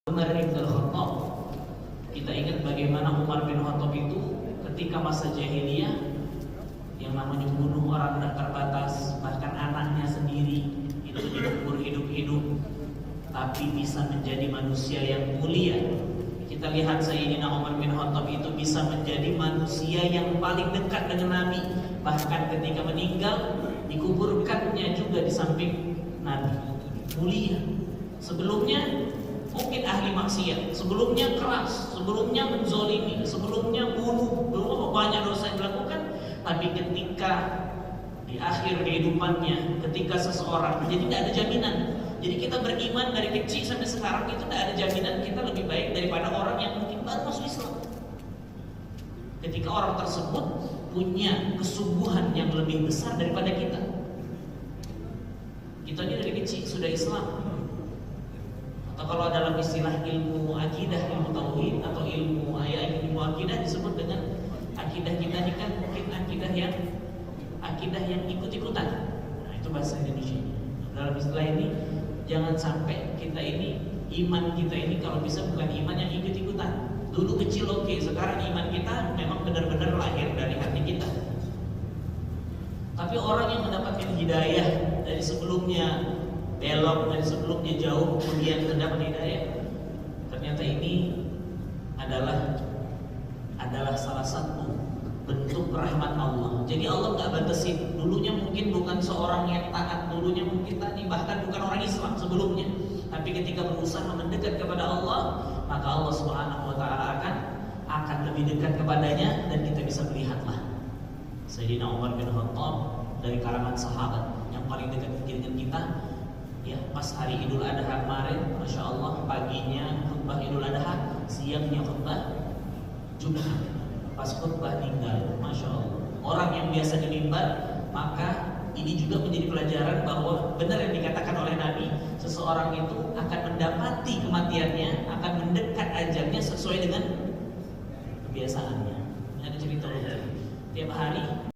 Umar bin Khattab. Kita ingat bagaimana Umar bin Khattab itu ketika masa jahiliyah yang namanya bunuh orang tidak terbatas, bahkan anaknya sendiri itu dikubur hidup-hidup, tapi bisa menjadi manusia yang mulia. Kita lihat Sayyidina Umar bin Khattab itu bisa menjadi manusia yang paling dekat dengan Nabi. Bahkan ketika meninggal dikuburkannya juga di samping Nabi. Mulia. Sebelumnya mungkin ahli maksiat, sebelumnya keras, sebelumnya menzolimi, sebelumnya bunuh, belum banyak dosa yang dilakukan. Tapi ketika di akhir kehidupannya, ketika seseorang, jadi tidak ada jaminan. Jadi kita beriman dari kecil sampai sekarang itu tidak ada jaminan kita lebih baik daripada orang yang mungkin baru masuk Islam. Ketika orang tersebut punya kesungguhan yang lebih besar daripada kita. Kita ini dari kecil sudah Islam. Atau kalau dalam istilah ilmu akidah, ilmu tauhid atau ilmu akidah disebut dengan akidah kita ini kan mungkin akidah yang ikut-ikutan. Nah, itu bahasa Indonesia. Dalam istilah ini jangan sampai kita ini iman kita ini kalau bisa bukan iman yang ikut-ikutan. Dulu kecil oke, sekarang iman kita memang benar-benar lahir dari hati kita. Tapi orang yang mendapatkan hidayah dari sebelumnya belok, dari sebelumnya jauh, kemudian mendapat hidayah, ternyata ini adalah salah satu bentuk rahmat Allah. Jadi Allah nggak batasin. Dulunya mungkin bukan seorang yang taat, dulunya mungkin tadi bahkan bukan orang Islam sebelumnya. Tapi ketika berusaha mendekat kepada Allah, maka Allah Subhanahu wa taala akan lebih dekat kepadanya dan kita bisa melihatlah Sayyidina Umar bin Khattab dari kalangan sahabat yang paling dekat dengan kita. Ya, pas hari Idul Adha kemarin, Masya Allah, paginya khutbah Idul Adha, siangnya khutbah Jumat. Pas khutbah tinggal, Masya Allah. Orang yang biasa di mimbar, maka ini juga menjadi pelajaran bahwa benar yang dikatakan oleh Nabi, seseorang itu akan mendapati kematiannya, akan mendekat ajalnya sesuai dengan kebiasaannya. Ada cerita tiap hari